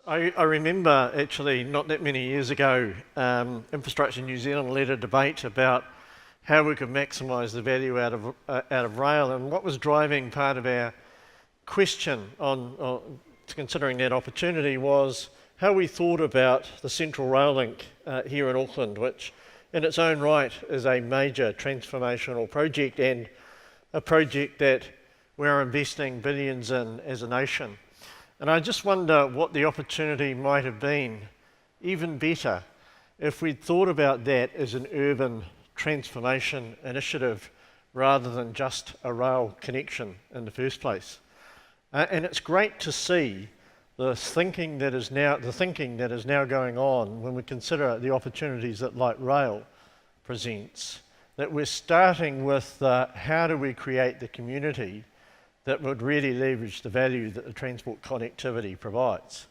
I remember actually not that many years ago, Infrastructure New Zealand led a debate about how we could maximise the value out of rail, and what was driving part of our question on considering that opportunity was how we thought about the Central Rail Link here in Auckland, which in its own right is a major transformational project and a project that we're investing billions in as a nation. And I just wonder what the opportunity might have been, even better, if we'd thought about that as an urban transformation initiative rather than just a rail connection in the first place. And it's great to see the thinking that is now going on when we consider the opportunities that light rail presents, that we're starting with how do we create the community that would really leverage the value that the transport connectivity provides.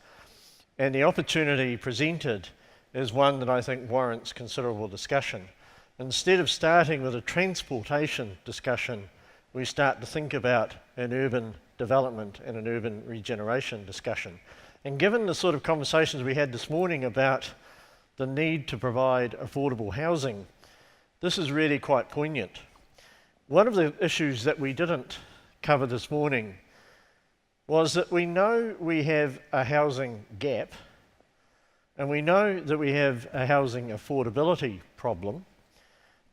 And the opportunity presented is one that I think warrants considerable discussion. Instead of starting with a transportation discussion, we start to think about an urban development and an urban regeneration discussion. And given the sort of conversations we had this morning about the need to provide affordable housing, this is really quite poignant. One of the issues that we didn't cover this morning was that we know we have a housing gap, and we know that we have a housing affordability problem,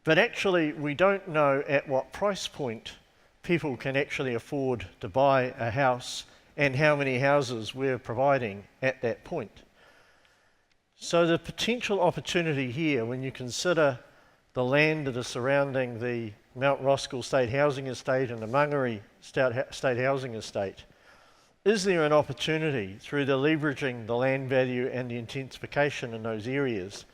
but actually we don't know at what price point people can actually afford to buy a house and how many houses we're providing at that point. So the potential opportunity here, when you consider the land that is surrounding the Mount Roskill State Housing Estate and the Mangere State Housing Estate, is there an opportunity through the leveraging the land value and the intensification in those areas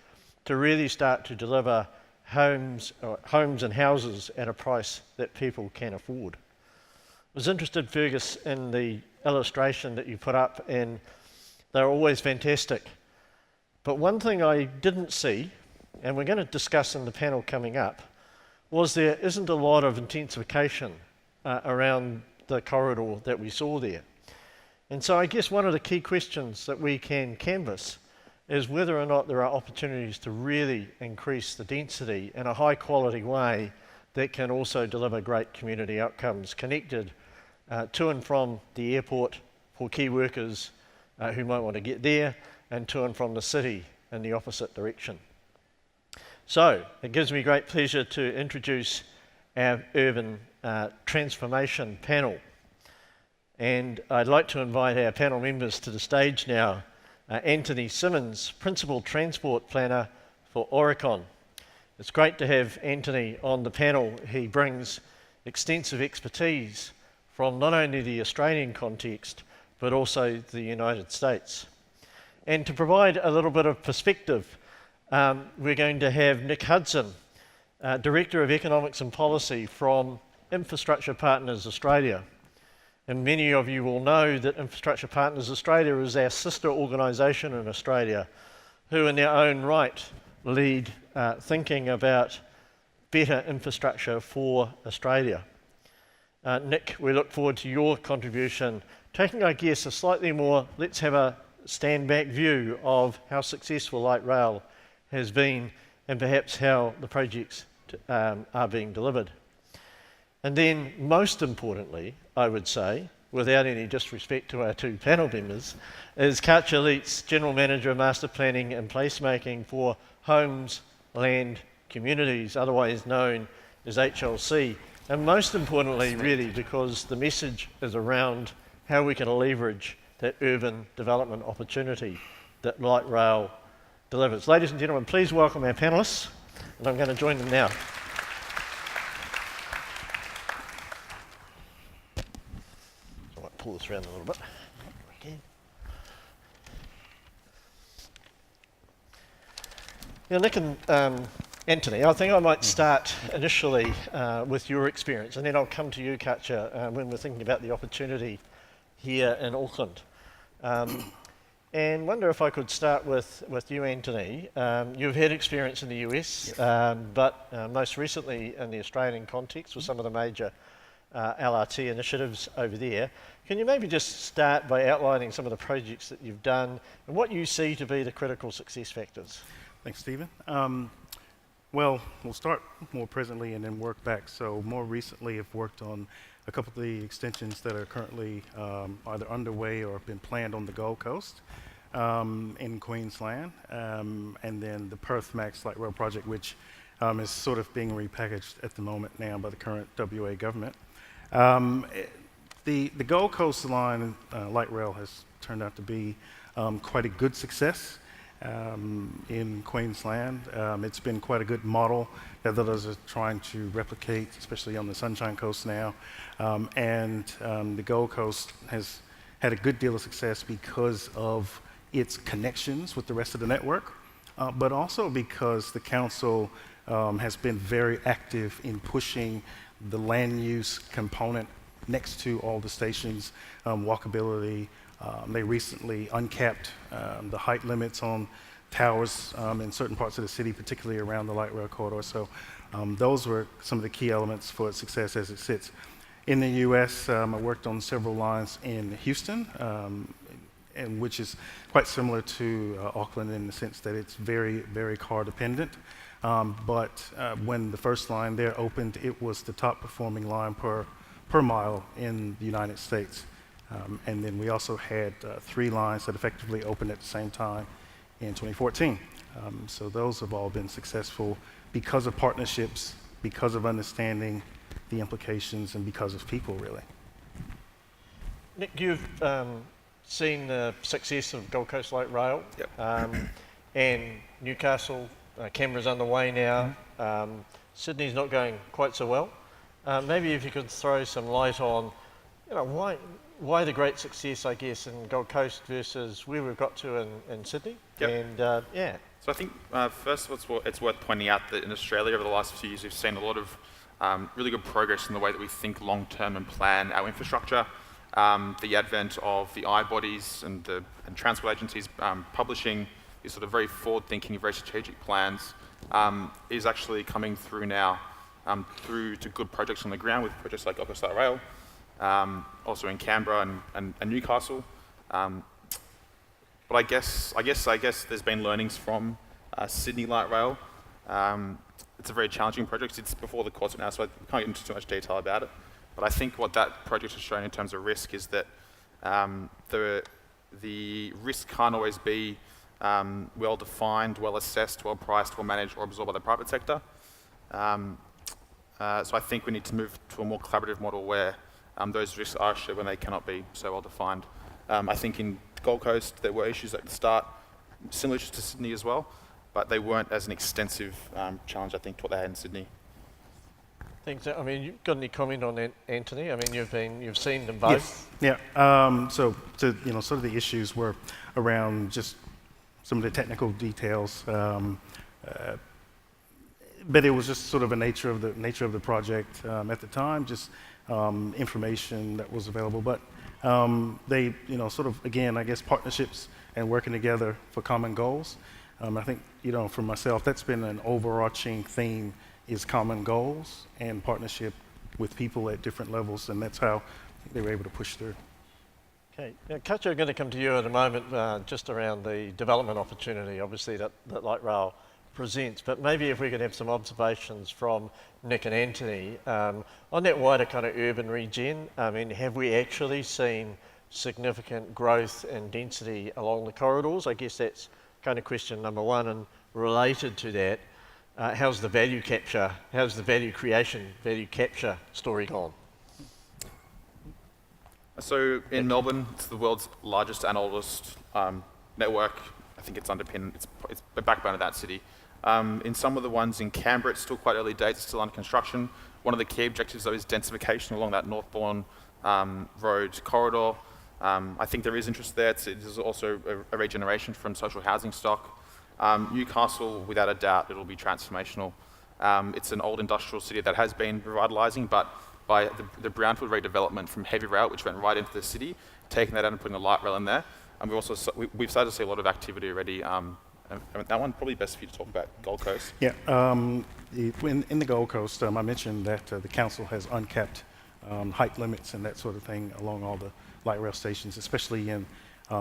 to really start to deliver homes and houses at a price that people can afford? I was interested, Fergus, in the illustration that you put up, and they're always fantastic. But one thing I didn't see, and we're going to discuss in the panel coming up, was there isn't a lot of intensification around the corridor that we saw there. And so I guess one of the key questions that we can canvass is whether or not there are opportunities to really increase the density in a high quality way that can also deliver great community outcomes connected to and from the airport for key workers who might want to get there, and to and from the city in the opposite direction. So it gives me great pleasure to introduce our urban transformation panel. And I'd like to invite our panel members to the stage now. Anthony Simmons, Principal Transport Planner for Aurecon. It's great to have Anthony on the panel. He brings extensive expertise from not only the Australian context, but also the United States. And to provide a little bit of perspective, we're going to have Nick Hudson, Director of Economics and Policy from Infrastructure Partners Australia. And many of you will know that Infrastructure Partners Australia is our sister organisation in Australia, who in their own right lead thinking about better infrastructure for Australia. Nick, we look forward to your contribution, taking, I guess, a slightly more, let's have a stand back view of how successful light rail has been and perhaps how the projects are being delivered. And then, most importantly, I would say, without any disrespect to our two panel members, is Katja Lietz, General Manager of Masterplanning and Placemaking for Homes, Land, Communities, otherwise known as HLC. And most importantly, really, because the message is around how we can leverage that urban development opportunity that light rail delivers. Ladies and gentlemen, please welcome our panellists, and I'm going to join them now. So I might pull this around a little bit. Now, Nick and Anthony, I think I might start initially with your experience, and then I'll come to you, Katja, when we're thinking about the opportunity here in Auckland. And wonder if I could start with you, Anthony. You've had experience in the US, but most recently in the Australian context with some of the major LRT initiatives over there. Can you maybe just start by outlining some of the projects that you've done and what you see to be the critical success factors? Thanks, Stephen. Well, we'll start more presently and then work back. So more recently, I've worked on a couple of the extensions that are currently either underway or have been planned on the Gold Coast in Queensland, and then the Perth Max Light Rail project, which is sort of being repackaged at the moment now by the current WA government. The Gold Coast line light rail has turned out to be quite a good success in Queensland. It's been quite a good model that others are trying to replicate, especially on the Sunshine Coast now. And the Gold Coast has had a good deal of success because of its connections with the rest of the network, but also because the council has been very active in pushing the land use component next to all the stations, walkability. They recently uncapped the height limits on towers in certain parts of the city, particularly around the light rail corridor. So those were some of the key elements for its success as it sits. In the US, I worked on several lines in Houston, and which is quite similar to Auckland in the sense that it's very, very car dependent. But when the first line there opened, it was the top performing line per mile in the United States. And then we also had 3 lines that effectively opened at the same time in 2014. So those have all been successful because of partnerships, because of understanding the implications, and because of people, really. Nick, you've seen the success of Gold Coast Light Rail. Yep. And Newcastle, Canberra's underway now. Sydney's not going quite so well. Maybe if you could throw some light on, why the great success, I guess, in Gold Coast versus where we've got to in Sydney. Yep. And yeah. So I think first it's worth pointing out that in Australia over the last few years we've seen a lot of really good progress in the way that we think long-term and plan our infrastructure. The advent of the I-bodies and transport agencies publishing these sort of very forward-thinking, very strategic plans is actually coming through now through to good projects on the ground with projects like Gold Coast Light Rail, also in Canberra and Newcastle. But I guess there's been learnings from Sydney Light Rail. It's a very challenging project. It's before the courts now, so I can't get into too much detail about it. But I think what that project has shown in terms of risk is that the risk can't always be well defined, well assessed, well priced, well managed, or absorbed by the private sector. So I think we need to move to a more collaborative model where those risks are shared when they cannot be so well defined. I think in Gold Coast there were issues at the start, similar to Sydney as well, but they weren't as an extensive challenge, I think, to what they had in Sydney. Thanks. I mean, you've got any comment on that, Anthony? I mean, you've seen them both. Yes. Yeah. So sort of the issues were around just some of the technical details, but it was just sort of a nature of the project at the time, just information that was available. But they, sort of, again, I guess partnerships and working together for common goals. I think, for myself, that's been an overarching theme, is common goals and partnership with people at different levels, and that's how they were able to push through. Okay. Now, Katja, I'm going to come to you in a moment just around the development opportunity, obviously, that light rail presents, but maybe if we could have some observations from Nick and Anthony on that wider kind of urban regen. I mean, have we actually seen significant growth and density along the corridors? I guess that's kind of question number one, and related to that, how's the value creation, value capture story gone? So in Melbourne, it's the world's largest and oldest network. I think it's underpinned, it's the backbone of that city. In some of the ones in Canberra, it's still quite early days, it's still under construction. One of the key objectives though is densification along that northbound road corridor. I think there is interest there. There's also a regeneration from social housing stock. Newcastle, without a doubt, it'll be transformational. It's an old industrial city that has been revitalising, but by the brownfield redevelopment from heavy rail, which went right into the city, taking that out and putting a light rail in there. And we've started to see a lot of activity already. And that one probably best for you to talk about Gold Coast. Yeah, in the Gold Coast, I mentioned that the council has uncapped height limits and that sort of thing along all the light rail stations, especially in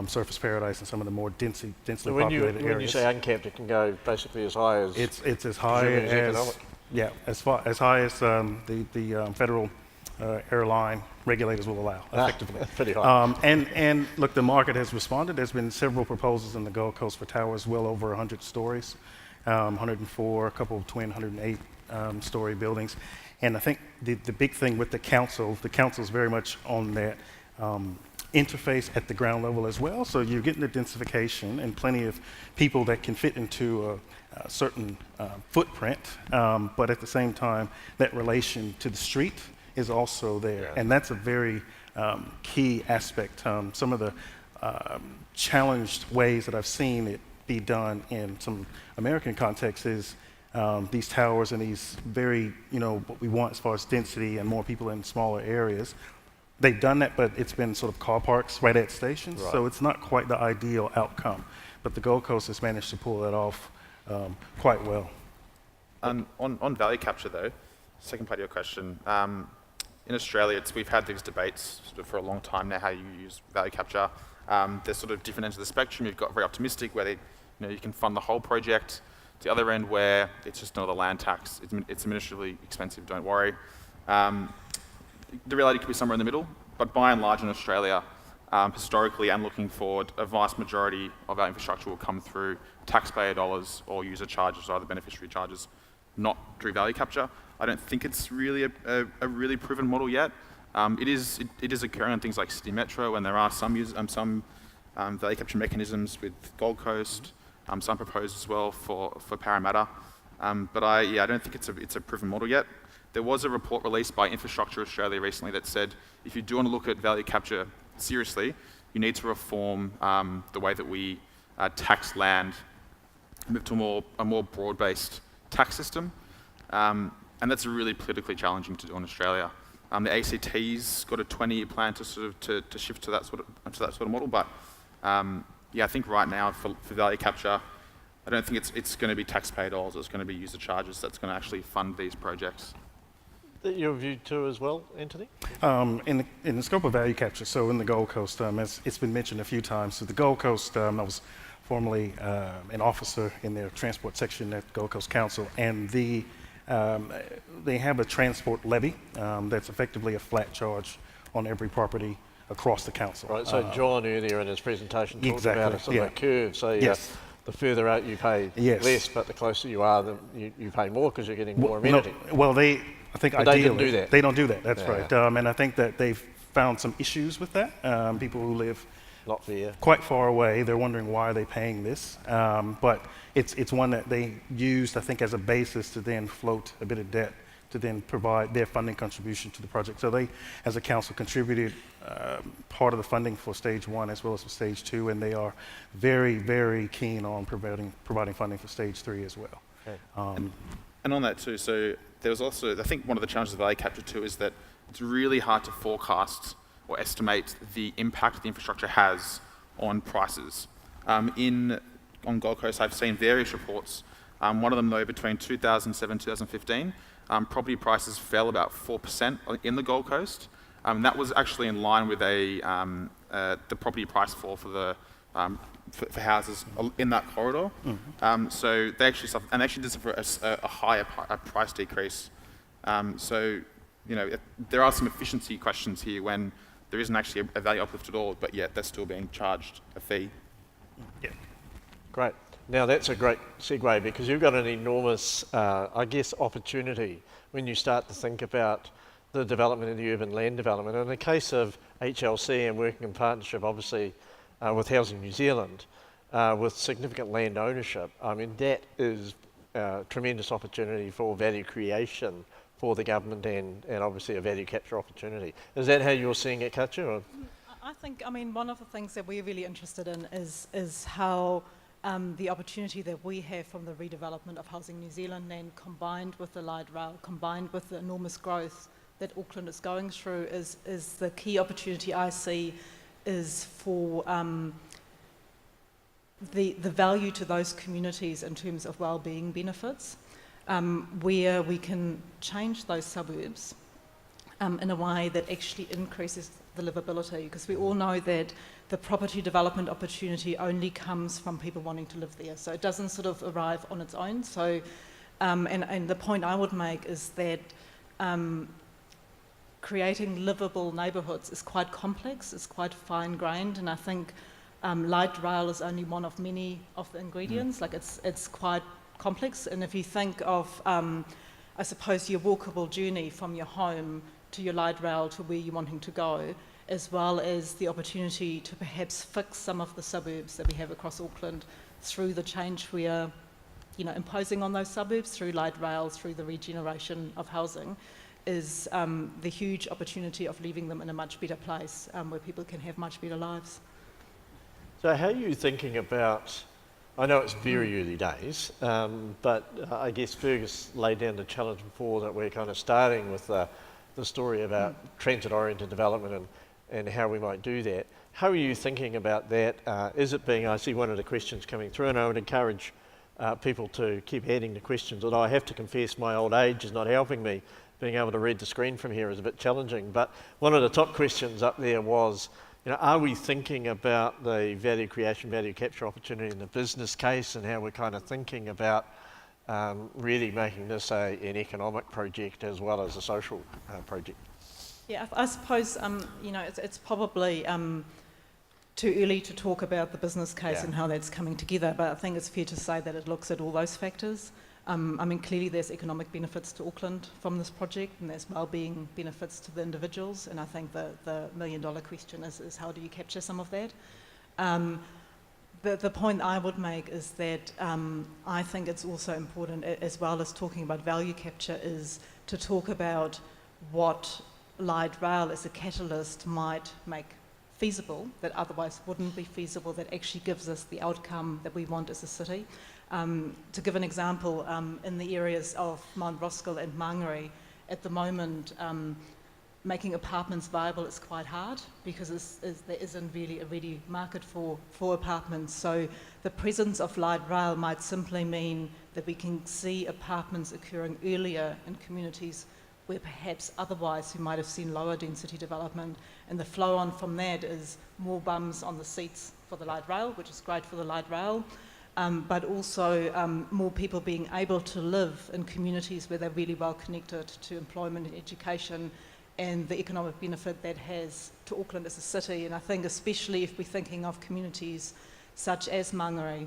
Surface Paradise and some of the more densely So populated when you areas. say uncapped, it can go basically as high as... It's as high presumably as economic. yeah, as high as the federal airline regulators will allow, effectively. That's pretty high. And look, the market has responded. There's been several proposals in the Gold Coast for towers well over 100 stories, 104, a couple of twin 108 story buildings. And I think the big thing with the council is very much on that interface at the ground level as well. So you're getting the densification and plenty of people that can fit into a certain footprint, but at the same time, that relation to the street is also there. Yeah. And that's a very key aspect. Some of the challenged ways that I've seen it be done in some American contexts is these towers and these very, what we want as far as density and more people in smaller areas. They've done that, but it's been sort of car parks right at stations, Right. so it's not quite the ideal outcome. But the Gold Coast has managed to pull that off quite well. On value capture, though, second part of your question, in Australia, we've had these debates sort of for a long time now how you use value capture. There's sort of different ends of the spectrum. You've got very optimistic, where you can fund the whole project. To the other end, where it's just another land tax. It's administratively expensive. Don't worry. The reality could be somewhere in the middle, but by and large in Australia, historically and looking forward, a vast majority of our infrastructure will come through taxpayer dollars or user charges or other beneficiary charges, not through value capture. I don't think it's really a really proven model yet. It is occurring on things like City Metro, and there are some value capture mechanisms with Gold Coast, some proposed as well for Parramatta. But I don't think it's a proven model yet. There was a report released by Infrastructure Australia recently that said if you do want to look at value capture seriously, you need to reform the way that we tax land, move to a more broad-based tax system, and that's really politically challenging to do in Australia. The ACT's got a 20-year plan to sort of to shift to that sort of model, but I think right now for value capture, I don't think it's going to be taxpayer dollars. It's going to be user charges that's going to actually fund these projects. Your view too as well, Anthony? In the scope of value capture, so in the Gold Coast, as it's been mentioned a few times, so the Gold Coast, I was formerly an officer in their transport section at Gold Coast Council, and they have a transport levy that's effectively a flat charge on every property across the council. Right, so John earlier in his presentation talked Exactly, about a sort of a curve, so Yes. the further out you pay Yes. less, but the closer you are, you pay more because you're getting more amenity. I think But ideally, they didn't do that. They don't do that, that's Yeah. right. And I think that they've found some issues with that. People who live Not fair. quite far away, they're wondering why are they paying this. But it's one that they used, I think, as a basis to then float a bit of debt to then provide their funding contribution to the project. So they, as a council, contributed part of the funding for stage 1 as well as for stage 2, and they are very, very keen on providing funding for stage 3 as well. Okay. And on that too, so there was also, I think one of the challenges of value capture too is that it's really hard to forecast or estimate the impact the infrastructure has on prices. On Gold Coast, I've seen various reports. One of them though, between 2007 and 2015, property prices fell about 4% in the Gold Coast. That was actually in line with the property price fall for for houses in that corridor. Mm-hmm. So they actually suffered, and they actually did suffer a higher price decrease. So there are some efficiency questions here when there isn't actually a value uplift at all, but yet they're still being charged a fee. Yeah. Great. Now that's a great segue because you've got an enormous, opportunity when you start to think about the development of the urban land development. In the case of HLC and working in partnership, obviously, with Housing New Zealand, with significant land ownership, I mean, that is a tremendous opportunity for value creation for the government and obviously a value capture opportunity. Is that how you're seeing it, Katja? Or? I think, one of the things that we're really interested in is how the opportunity that we have from the redevelopment of Housing New Zealand land combined with the light rail, combined with the enormous growth that Auckland is going through is the key opportunity I see is for the value to those communities in terms of well-being benefits, where we can change those suburbs in a way that actually increases the livability, because we all know that the property development opportunity only comes from people wanting to live there. So it doesn't sort of arrive on its own. So, and the point I would make is that creating livable neighbourhoods is quite complex, it's quite fine-grained, and I think light rail is only one of many of the ingredients. Like it's quite complex, and if you think of, I suppose, your walkable journey from your home to your light rail to where you're wanting to go, as well as the opportunity to perhaps fix some of the suburbs that we have across Auckland through the change we are, imposing on those suburbs through light rail, through the regeneration of housing, is the huge opportunity of leaving them in a much better place where people can have much better lives. So how are you thinking about, I know it's very early days, but I guess Fergus laid down the challenge before that we're kind of starting with the story about transit-oriented development and how we might do that. How are you thinking about that? Is it being, I see one of the questions coming through, and I would encourage people to keep adding the questions, although I have to confess my old age is not helping me. Being able to read the screen from here is a bit challenging. But one of the top questions up there was, are we thinking about the value creation, value capture opportunity in the business case, and how we're kind of thinking about really making this an economic project as well as a social project? Yeah, I suppose, it's probably too early to talk about the business case and how that's coming together, but I think it's fair to say that it looks at all those factors. Clearly there's economic benefits to Auckland from this project, and there's wellbeing benefits to the individuals, and I think the million-dollar question is how do you capture some of that? The point I would make is that I think it's also important, as well as talking about value capture, is to talk about what light rail as a catalyst might make feasible that otherwise wouldn't be feasible, that actually gives us the outcome that we want as a city. To give an example, in the areas of Mount Roskill and Mangere, at the moment, making apartments viable is quite hard because there isn't really a ready market for apartments. So the presence of light rail might simply mean that we can see apartments occurring earlier in communities where perhaps otherwise we might have seen lower density development. And the flow on from that is more bums on the seats for the light rail, which is great for the light rail. But also more people being able to live in communities where they're really well connected to employment and education, and the economic benefit that has to Auckland as a city. And I think especially if we're thinking of communities such as Mangere,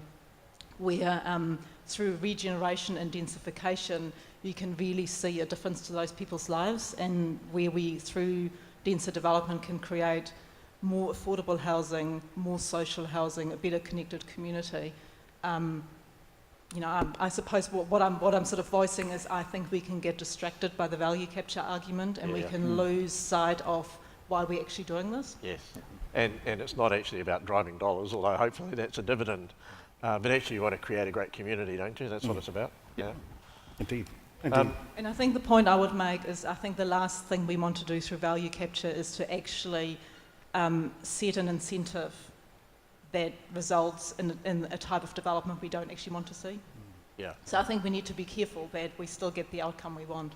where through regeneration and densification, you can really see a difference to those people's lives, and where we, through denser development, can create more affordable housing, more social housing, a better connected community. I suppose what I'm sort of voicing is I think we can get distracted by the value capture argument, and we can lose sight of why we're actually doing this. Yes, and it's not actually about driving dollars, although hopefully that's a dividend. But actually you want to create a great community, don't you? That's what it's about. Yeah. Indeed. And I think the point I would make is I think the last thing we want to do through value capture is to actually set an incentive that results in a type of development we don't actually want to see. Yeah. So I think we need to be careful that we still get the outcome we want.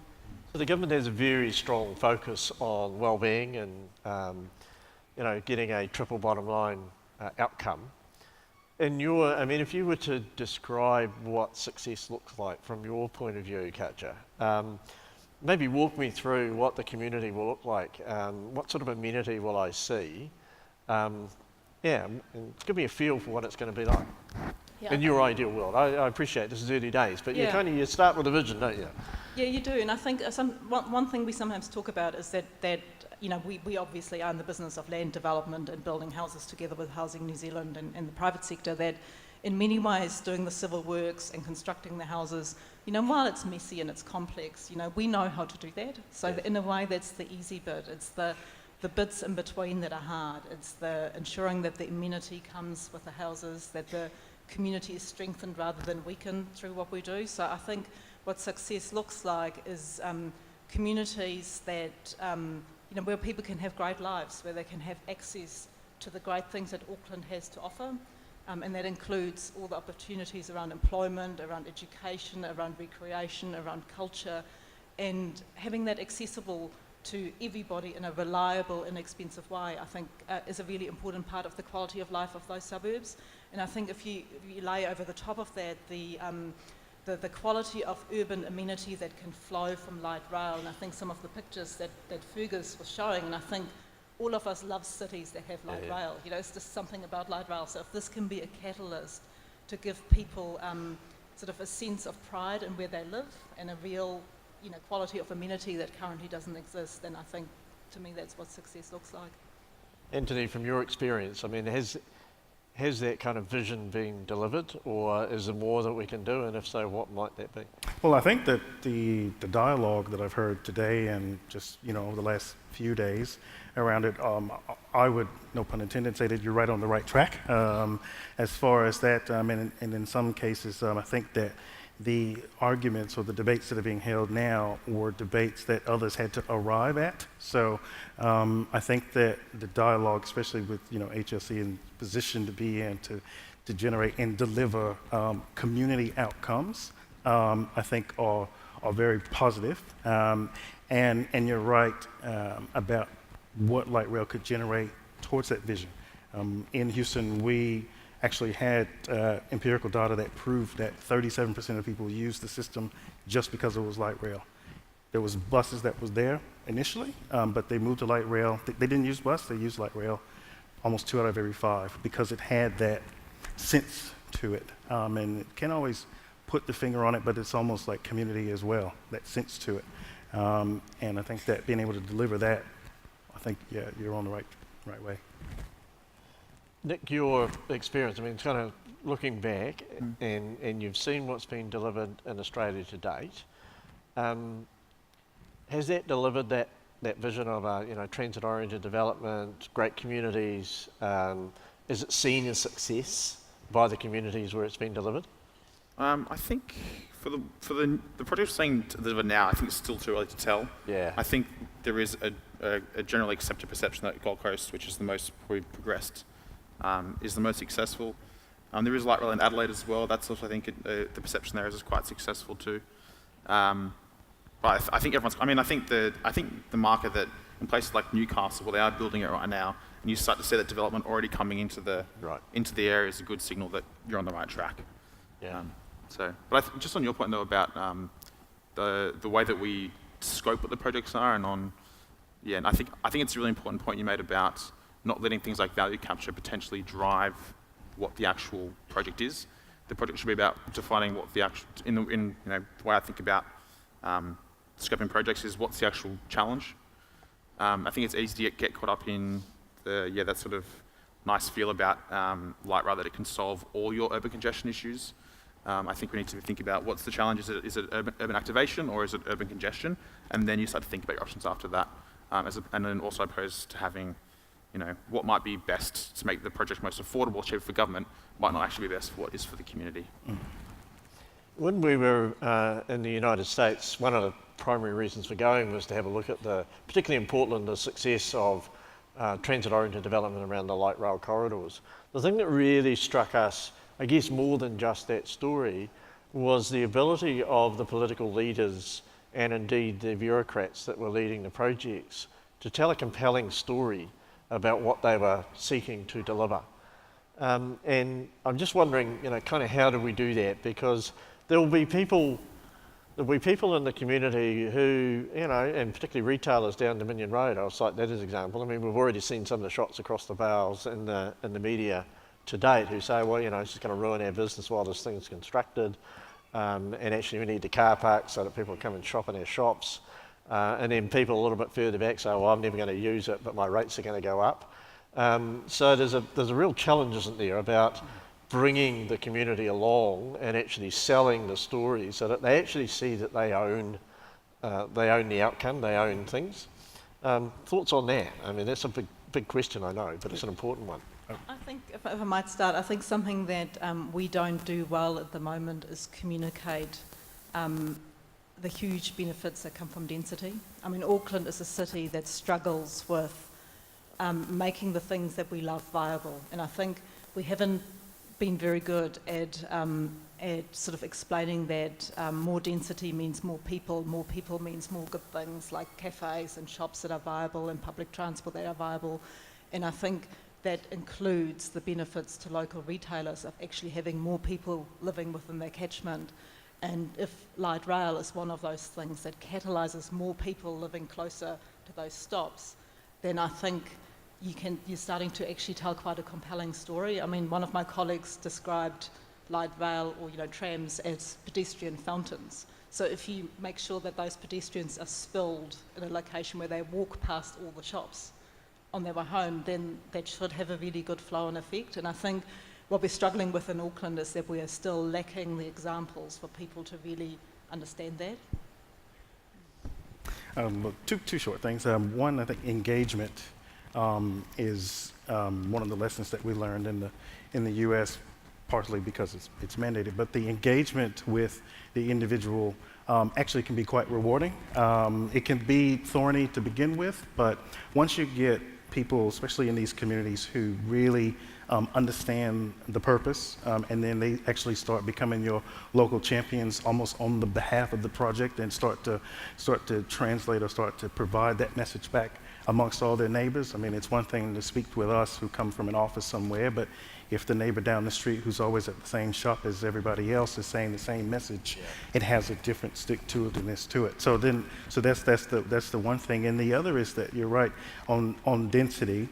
So the government has a very strong focus on well-being and getting a triple bottom line outcome. If you were to describe what success looks like from your point of view, Katja, maybe walk me through what the community will look like. What sort of amenity will I see? And give me a feel for what it's going to be like in your ideal world. I appreciate this is early days, but you start with a vision, don't you? Yeah, you do. And I think one thing we sometimes talk about is that we obviously are in the business of land development and building houses together with Housing New Zealand and the private sector, that in many ways doing the civil works and constructing the houses, while it's messy and it's complex, we know how to do that. So in a way, that's the easy bit. It's the bits in between that are hard. It's the ensuring that the amenity comes with the houses, that the community is strengthened rather than weakened through what we do. So I think what success looks like is communities that, where people can have great lives, where they can have access to the great things that Auckland has to offer. And that includes all the opportunities around employment, around education, around recreation, around culture, and having that accessible to everybody in a reliable, inexpensive way, I think is a really important part of the quality of life of those suburbs. And I think if you lay over the top of that the quality of urban amenity that can flow from light rail, and I think some of the pictures that Fergus was showing, and I think all of us love cities that have light rail. You know, it's just something about light rail. So if this can be a catalyst to give people sort of a sense of pride in where they live and a real, you know, quality of amenity that currently doesn't exist, then I think, to me, that's what success looks like. Anthony, from your experience, I mean, has that kind of vision been delivered, or is there more that we can do, and if so, what might that be? Well, I think that the dialogue that I've heard today and just, you know, over the last few days around it, I would, no pun intended, say that you're right on the right track as far as that, and in some cases, I think that the arguments or the debates that are being held now were debates that others had to arrive at. So I think that the dialogue, especially with, you know, HLC in position to be in to generate and deliver community outcomes, I think are very positive. And you're right about what light rail could generate towards that vision. In Houston, we actually had empirical data that proved that 37% of people used the system just because it was light rail. There was buses that was there initially, but they moved to light rail. They didn't use bus, they used light rail almost 2 out of every 5 because it had that sense to it. And it can't always put the finger on it, but it's almost like community as well, that sense to it. And I think that being able to deliver that, I think, yeah, you're on the right way. Nick, your experience, I mean, kind of looking back, and you've seen what's been delivered in Australia to date. Has that delivered that vision of a, you know, transit-oriented development, great communities? Is it seen as success by the communities where it's been delivered? I think for the project we're saying to deliver now, I think it's still too early to tell. Yeah. I think there is a generally accepted perception that Gold Coast, which is the most we've progressed, is the most successful. There is light rail in Adelaide as well. That's also, I think, the perception there is quite successful too. But I think everyone's. I mean, I think the market that in places like Newcastle, where they are building it right now, and you start to see that development already coming into the area, is a good signal that you're on the right track. Yeah. But just on your point though about the way that we scope what the projects are, and I think it's a really important point you made about not letting things like value capture potentially drive what the actual project is. The project should be about defining what the actual, in the way I think about scoping projects is what's the actual challenge. I think it's easy to get caught up in that sort of nice feel about light rail, that it can solve all your urban congestion issues. I think we need to think about what's the challenge. Is it urban activation or is it urban congestion? And then you start to think about your options after that. And then also opposed to having, what might be best to make the project most affordable, cheaper for government, might not actually be best for what is for the community. When we were in the United States, one of the primary reasons for going was to have a look at particularly in Portland, the success of transit-oriented development around the light rail corridors. The thing that really struck us, I guess more than just that story, was the ability of the political leaders and indeed the bureaucrats that were leading the projects to tell a compelling story about what they were seeking to deliver. And I'm just wondering, kind of how do we do that? Because there'll be people in the community who, and particularly retailers down Dominion Road, I'll cite that as an example. I mean, we've already seen some of the shots across the bows in the media to date who say, well, it's just going to ruin our business while this thing's constructed. And actually we need the car park so that people come and shop in our shops. And then people a little bit further back say, well, I'm never going to use it, but my rates are going to go up. So there's a real challenge, isn't there, about bringing the community along and actually selling the story so that they actually see that they own the outcome, they own things. Thoughts on that? I mean, that's a big question, I know, but it's an important one. I think, if I might start, I think something that we don't do well at the moment is communicate the huge benefits that come from density. I mean, Auckland is a city that struggles with making the things that we love viable, and I think we haven't been very good at sort of explaining that more density means more people means more good things like cafes and shops that are viable and public transport that are viable. And I think that includes the benefits to local retailers of actually having more people living within their catchment. And if light rail is one of those things that catalyses more people living closer to those stops, then I think you're starting to actually tell quite a compelling story. I mean, one of my colleagues described light rail or trams as pedestrian fountains. So if you make sure that those pedestrians are spilled in a location where they walk past all the shops on their way home, then that should have a really good flow and effect. And I think what we're struggling with in Auckland is that we are still lacking the examples for people to really understand that. Well, two short things. One, I think engagement is one of the lessons that we learned in the U.S., partly because it's mandated, but the engagement with the individual actually can be quite rewarding. It can be thorny to begin with, but once you get people, especially in these communities, who really understand the purpose, and then they actually start becoming your local champions almost on the behalf of the project and start to translate or start to provide that message back amongst all their neighbors. I mean, it's one thing to speak with us who come from an office somewhere, but if the neighbor down the street who's always at the same shop as everybody else is saying the same message, it has a different stick-to-itiveness to it. So that's the one thing. And the other is that you're right on density.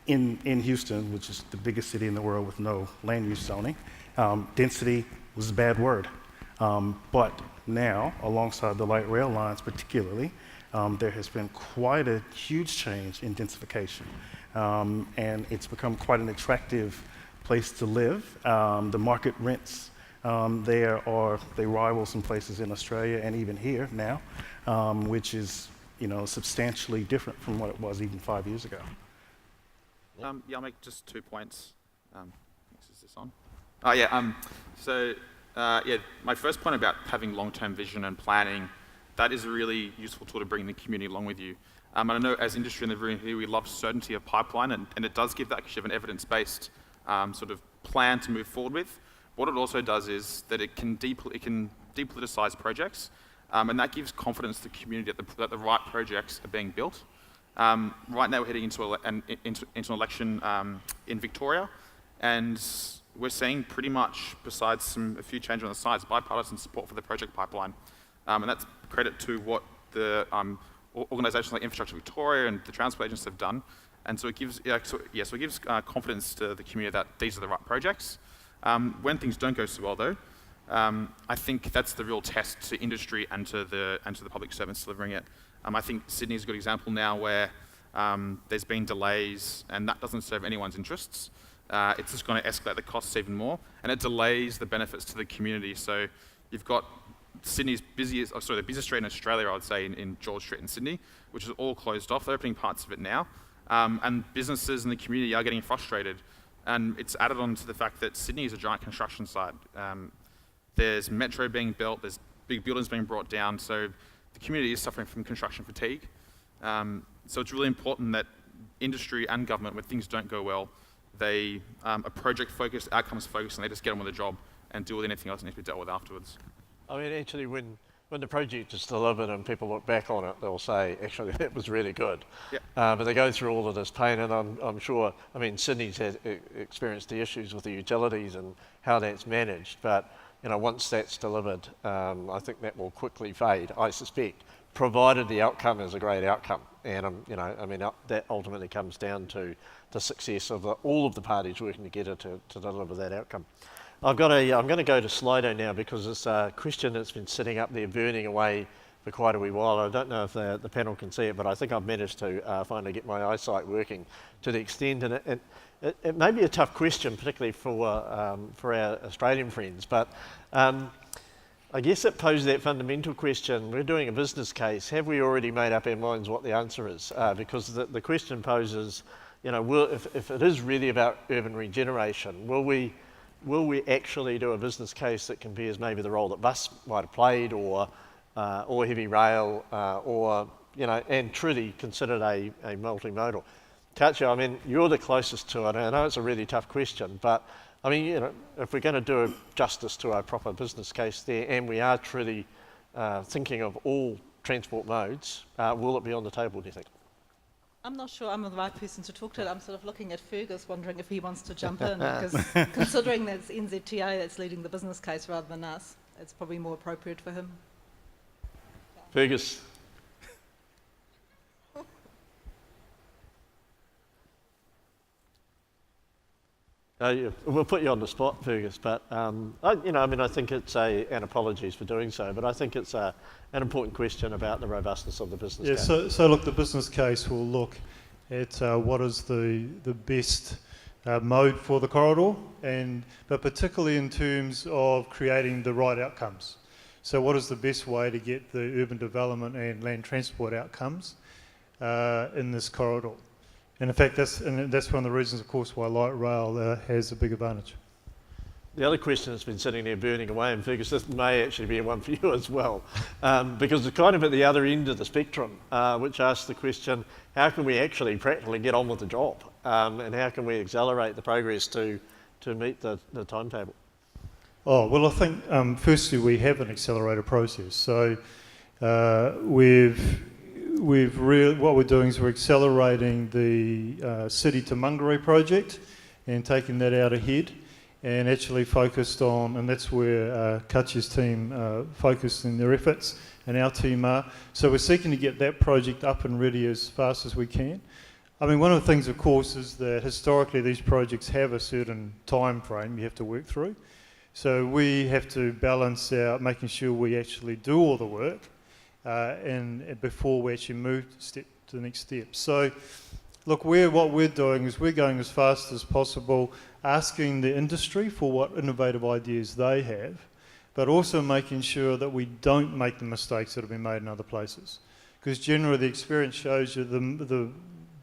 In Houston, which is the biggest city in the world with no land use zoning, density was a bad word. But now, alongside the light rail lines particularly, there has been quite a huge change in densification. And it's become quite an attractive place to live. The market rents they rival some places in Australia and even here now, which is substantially different from what it was even 5 years ago. I'll make just 2 points. Is this on? My first point about having long-term vision and planning, that is a really useful tool to bring the community along with you. And I know as industry in the room here, we love certainty of pipeline, and it does give that kind of an evidence-based sort of plan to move forward with. What it also does is that it can depoliticize projects, and that gives confidence to the community that the right projects are being built. Right now we're heading into an election in Victoria, and we're seeing pretty much, besides a few changes on the sides, bipartisan support for the project pipeline. And that's credit to what the organisations like Infrastructure Victoria and the Transport Agency have done. And so it gives, confidence to the community that these are the right projects. When things don't go so well though, I think that's the real test to industry and to the public servants delivering it. I think Sydney's a good example now where there's been delays and that doesn't serve anyone's interests. It's just going to escalate the costs even more, and it delays the benefits to the community. So you've got the busiest street in Australia, I would say, in George Street in Sydney, which is all closed off. They're opening parts of it now. And businesses in the community are getting frustrated. And it's added on to the fact that Sydney is a giant construction site. There's metro being built, there's big buildings being brought down, so the community is suffering from construction fatigue. So it's really important that industry and government, when things don't go well, they are project-focused, outcomes-focused, and they just get on with the job and deal with anything else that needs to be dealt with afterwards. I mean, actually, when the project is delivered and people look back on it, they'll say, actually, that was really good. Yep. But they go through all of this pain, and I'm sure, I mean, Sydney's experienced the issues with the utilities and how that's managed, but once that's delivered, I think that will quickly fade, I suspect, provided the outcome is a great outcome. And, that ultimately comes down to the success of all of the parties working together to deliver that outcome. I'm going to go to Slido now because it's a question that's been sitting up there burning away for quite a wee while. I don't know if the panel can see it, but I think I've managed to finally get my eyesight working to the extent, and it may be a tough question, particularly for our Australian friends, but I guess it poses that fundamental question. We're doing a business case. Have we already made up our minds what the answer is? Because the question poses, if it is really about urban regeneration, will we actually do a business case that compares maybe the role that bus might have played, or heavy rail, and truly considered a multimodal? Katja, I mean, you're the closest to it. I know it's a really tough question, but I mean, you know, if we're going to do justice to our proper business case there, and we are truly thinking of all transport modes, will it be on the table, do you think? I'm not sure I'm the right person to talk to it. I'm sort of looking at Fergus, wondering if he wants to jump in, because considering that it's NZTA that's leading the business case rather than us, it's probably more appropriate for him. Fergus? We'll put you on the spot, Fergus, but I think it's and apologies for doing so, but I think it's an important question about the robustness of the business case. So look, the business case will look at what is the best mode for the corridor, but particularly in terms of creating the right outcomes. So what is the best way to get the urban development and land transport outcomes in this corridor? And in fact, that's one of the reasons, of course, why light rail has a big advantage. The other question that's been sitting there burning away, and Fergus, this may actually be one for you as well, because it's kind of at the other end of the spectrum, which asks the question, how can we actually practically get on with the job? And how can we accelerate the progress to meet the timetable? Oh, well, I think, firstly, we have an accelerator process. So what we're doing is we're accelerating the City to Mangere project and taking that out ahead, and actually focused on, and that's where Katja's team focused in their efforts, and our team are. So we're seeking to get that project up and ready as fast as we can. I mean, one of the things, of course, is that historically these projects have a certain time frame you have to work through. So we have to balance out making sure we actually do all the work and before we actually move to the next step. So look, what we're doing is we're going as fast as possible, asking the industry for what innovative ideas they have, but also making sure that we don't make the mistakes that have been made in other places. Because generally the experience shows you the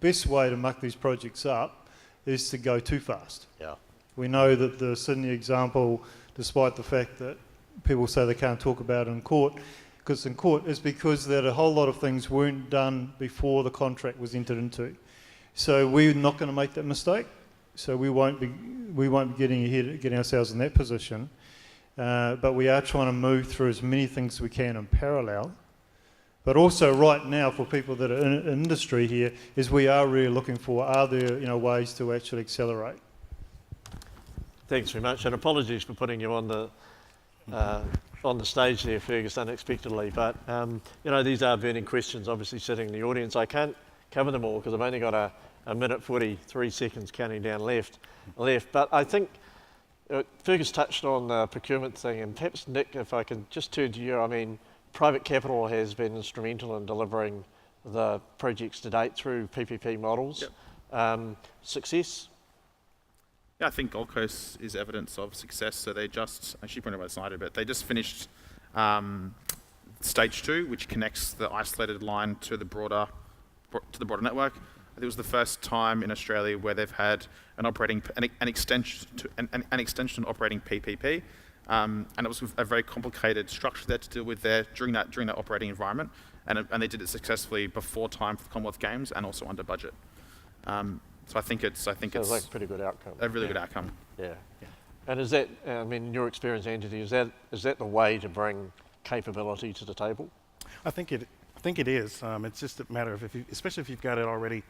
best way to muck these projects up is to go too fast. Yeah. We know that the Sydney example, despite the fact that people say they can't talk about it in court, is because that a whole lot of things weren't done before the contract was entered into. So we're not going to make that mistake. So we won't be getting ourselves in that position. But we are trying to move through as many things as we can in parallel. But also right now, for people that are in industry here, is we are really looking for, are there ways to actually accelerate? Thanks very much, and apologies for putting you on the stage there, Fergus, unexpectedly. But these are burning questions, obviously sitting in the audience. I can't cover them all because I've only got a minute 43 seconds counting down left. But I think Fergus touched on the procurement thing, and perhaps Nick, if I can just turn to you. I mean, private capital has been instrumental in delivering the projects to date through PPP models. Yep. Success? Yeah, I think Gold Coast is evidence of success. So they just, I should point out my slide a bit, they just finished stage 2, which connects the isolated line to the broader network. I think it was the first time in Australia where they've had an extension operating PPP, and it was a very complicated structure there to deal with there during that operating environment, and they did it successfily before time for the Commonwealth Games and also under budget. So I think it's like a pretty good outcome. A really good outcome. Yeah. And is that, in your experience, Anthony, is that the way to bring capability to the table? I think it is. It's just a matter of especially if you've got it already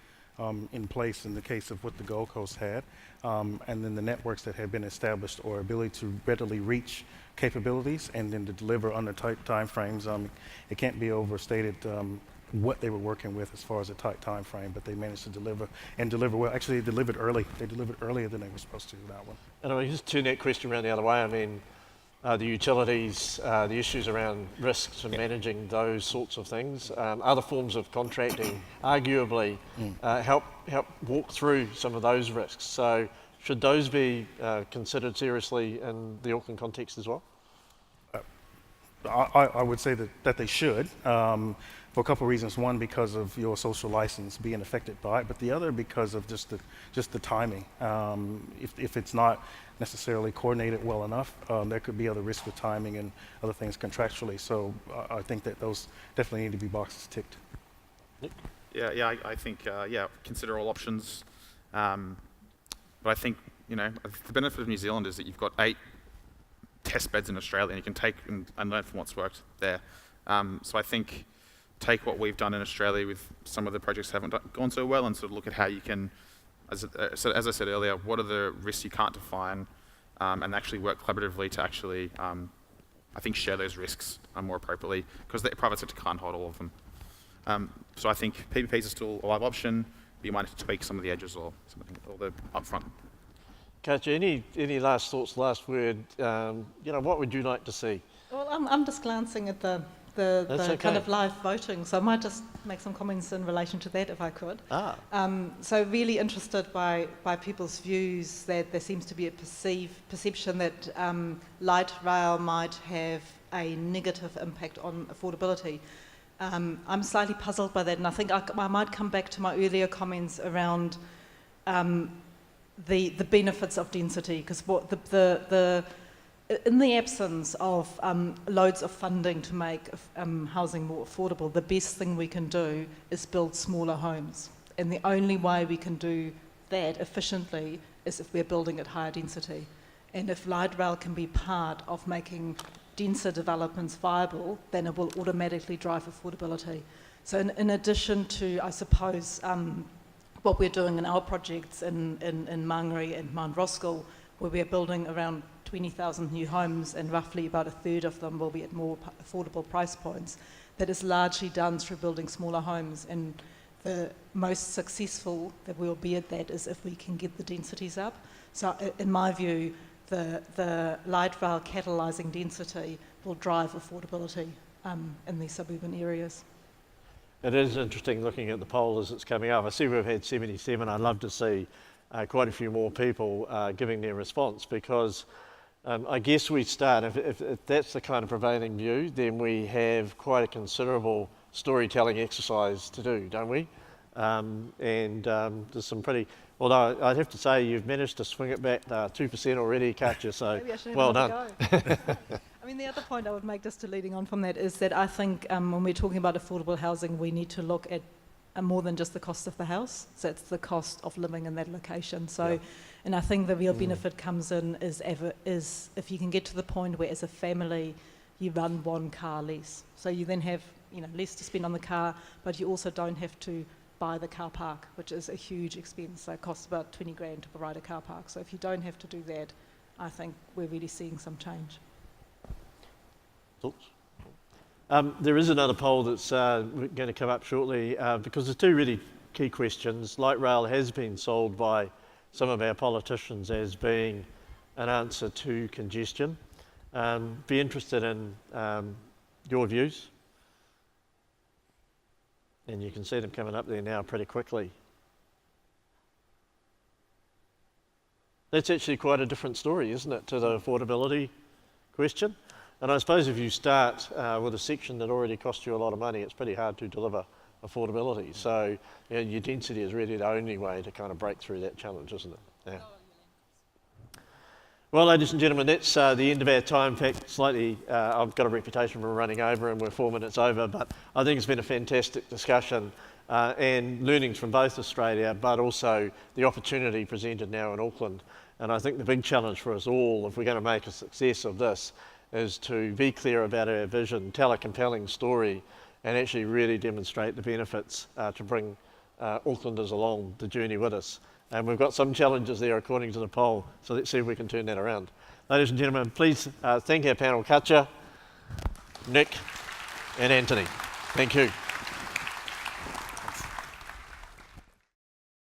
in place in the case of what the Gold Coast had, and then the networks that have been established or ability to readily reach capabilities and then to deliver under tight time frames. It can't be overstated what they were working with as far as a tight time frame, but they managed to deliver well. Actually, they delivered early. They delivered earlier than they were supposed to, that one. And I mean, just turn that question around the other way. I mean, the utilities, the issues around risks and managing those sorts of things, other forms of contracting arguably help walk through some of those risks. So should those be considered seriously in the Auckland context as well? I would say that they should, for a couple of reasons. One, because of your social license being affected by it, but the other because of just the timing. If it's not necessarily coordinated well enough, there could be other risks with timing and other things contractually. So I think that those definitely need to be boxes ticked. Yeah. I think consider all options. But I think you know, the benefit of New Zealand is that you've got 8 test beds in Australia, and you can take and learn from what's worked there. So I think take what we've done in Australia with some of the projects that haven't gone so well, and sort of look at how you can, as I said earlier, what are the risks you can't define, and actually work collaboratively to actually, I think, share those risks more appropriately, because the private sector can't hold all of them. So I think PPPs are still a live option, but you might have to tweak some of the edges or something, or the upfront. Katja, any last thoughts, last word? You know, what would you like to see? Well, I'm just glancing at the okay. kind of live voting, so I might just make some comments in relation to that if I could. So really interested by people's views that there seems to be a perception that light rail might have a negative impact on affordability. I'm slightly puzzled by that, and I think I might come back to my earlier comments around the benefits of density, because what in the absence of loads of funding to make housing more affordable, the best thing we can do is build smaller homes. And the only way we can do that efficiently is if we're building at higher density. And if light rail can be part of making denser developments viable, then it will automatically drive affordability. So in addition to, I suppose, what we're doing in our projects in Mangere and Mount Roskill, where we're building around 20,000 new homes, and roughly about a third of them will be at more affordable price points, that is largely done through building smaller homes. And the most successful that we'll be at that is if we can get the densities up. So in my view, the light rail catalysing density will drive affordability in these suburban areas. It is interesting looking at the poll as it's coming up. I see we've had 77. I'd love to see quite a few more people giving their response, because I guess we start, if that's the kind of prevailing view, then we have quite a considerable storytelling exercise to do, don't we? There's some pretty, although I'd have to say you've managed to swing it back 2% already, Katja, so well done. I mean, the other point I would make, just to leading on from that, is that I think when we're talking about affordable housing, we need to look at more than just the cost of the house. So it's the cost of living in that location. So, and I think the real benefit comes in is if you can get to the point where, as a family, you run one car less. So you then have, you know, less to spend on the car, but you also don't have to buy the car park, which is a huge expense. So it costs about 20 grand to provide a car park. So if you don't have to do that, I think we're really seeing some change. Thoughts? There is another poll that's going to come up shortly, because there's two really key questions. Light rail has been sold by some of our politicians as being an answer to congestion. Be interested in your views. And you can see them coming up there now pretty quickly. That's actually quite a different story, isn't it, to the affordability question? And I suppose if you start with a section that already costs you a lot of money, it's pretty hard to deliver affordability. So you know, your density is really the only way to kind of break through that challenge, isn't it? Yeah. Well, ladies and gentlemen, that's the end of our time. In fact, slightly, I've got a reputation for running over, and we're 4 minutes over, but I think it's been a fantastic discussion and learnings from both Australia, but also the opportunity presented now in Auckland. And I think the big challenge for us all, if we're going to make a success of this, is to be clear about our vision, tell a compelling story, and actually really demonstrate the benefits to bring Aucklanders along the journey with us. And we've got some challenges there according to the poll, so let's see if we can turn that around. Ladies and gentlemen, please thank our panel, Katja, Nick and Anthony. Thank you.